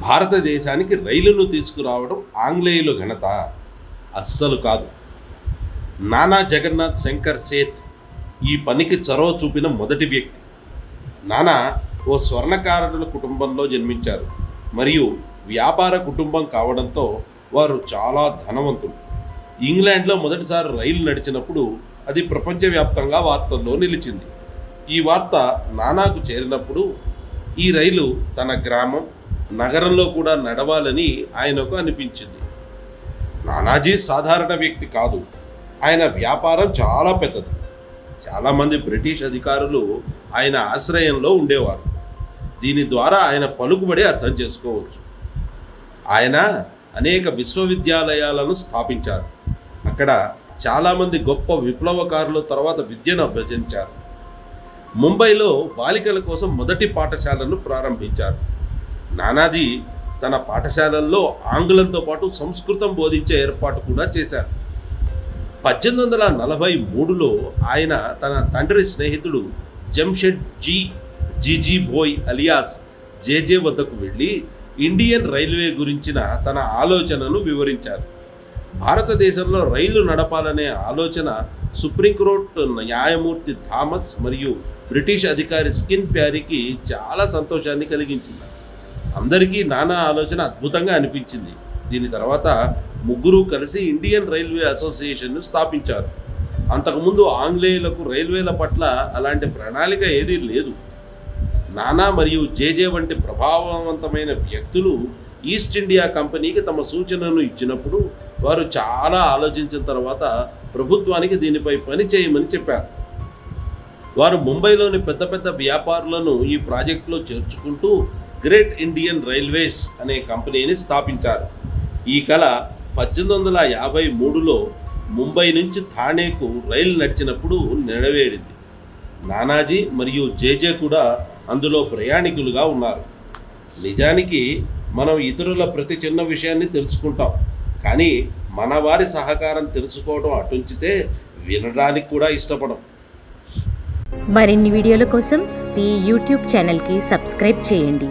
భారతదేశానికి రైలును తీసుకురావడం ఆంగ్లేయుల ఘనత? అస్సలు కాదు. నానా జగన్నాథ్ శంకర్ సేత్ ఈ పనికి చొరవ చూపిన మొదటి వ్యక్తి. నానా ఓ స్వర్ణకారుల కుటుంబంలో జన్మించారు మరియు వ్యాపార కుటుంబం కావడంతో వారు చాలా ధనవంతులు. ఇంగ్లాండ్లో మొదటిసారి రైలు నడిచినప్పుడు అది ప్రపంచవ్యాప్తంగా వార్తల్లో నిలిచింది. ఈ వార్త నానాకు చేరినప్పుడు ఈ రైలు తన గ్రామం, నగరంలో కూడా నడవాలని ఆయనకు అనిపించింది. నానాజీ సాధారణ వ్యక్తి కాదు. ఆయన వ్యాపారం చాలా పెద్దది. చాలామంది బ్రిటిష్ అధికారులు ఆయన ఆశ్రయంలో ఉండేవారు. దీని ద్వారా ఆయన పలుకుబడి అర్థం చేసుకోవచ్చు. ఆయన అనేక విశ్వవిద్యాలయాలను స్థాపించారు. అక్కడ చాలామంది గొప్ప విప్లవకారుల తర్వాత విద్యను అభ్యసించారు. ముంబైలో బాలికల కోసం మొదటి పాఠశాలను ప్రారంభించారు. నానాజీ తన పాఠశాలల్లో ఆంగ్లంతో పాటు సంస్కృతం బోధించే ఏర్పాటు కూడా చేశారు. 1843లో ఆయన తన తండ్రి స్నేహితుడు జంషెడ్జీ జీజీభోయ్ అలియాస్ జేజే వద్దకు వెళ్ళి ఇండియన్ రైల్వే గురించిన తన ఆలోచనను వివరించారు. భారతదేశంలో రైళ్లు నడపాలనే ఆలోచన సుప్రీంకోర్టు న్యాయమూర్తి థామస్ మరియు బ్రిటిష్ అధికారి స్కిన్ ప్యారీకి చాలా సంతోషాన్ని కలిగించింది. అందరికీ నానా ఆలోచన అద్భుతంగా అనిపించింది. దీని తర్వాత ముగ్గురు కలిసి ఇండియన్ రైల్వే అసోసియేషన్ను స్థాపించారు. అంతకుముందు ఆంగ్లేయులకు రైల్వేల పట్ల అలాంటి ప్రణాళిక ఏదీ లేదు. నానా మరియు జేజే వంటి ప్రభావవంతమైన వ్యక్తులు ఈస్ట్ ఇండియా కంపెనీకి తమ సూచనను ఇచ్చినప్పుడు వారు చాలా ఆలోచించిన తర్వాత ప్రభుత్వానికి దీనిపై పని చేయమని చెప్పారు. వారు ముంబైలోని పెద్ద పెద్ద వ్యాపారులను ఈ ప్రాజెక్టులో చేర్చుకుంటూ గ్రేట్ ఇండియన్ రైల్వేస్ అనే కంపెనీని స్థాపించారు. ఈ కళ 1853లో ముంబై నుంచి థానేకు రైలు నడిచినప్పుడు నెరవేరింది. నానాజీ మరియు జేజే కూడా అందులో ప్రయాణికులుగా ఉన్నారు. నిజానికి మనం ఇతరుల ప్రతి చిన్న విషయాన్ని తెలుసుకుంటాం, కానీ మన వారి సహకారం తెలుసుకోవడం అటుంచితే వినడానికి కూడా ఇష్టపడం. మరిన్ని వీడియోల కోసం ఈ యూట్యూబ్ ఛానల్కి సబ్స్క్రైబ్ చేయండి.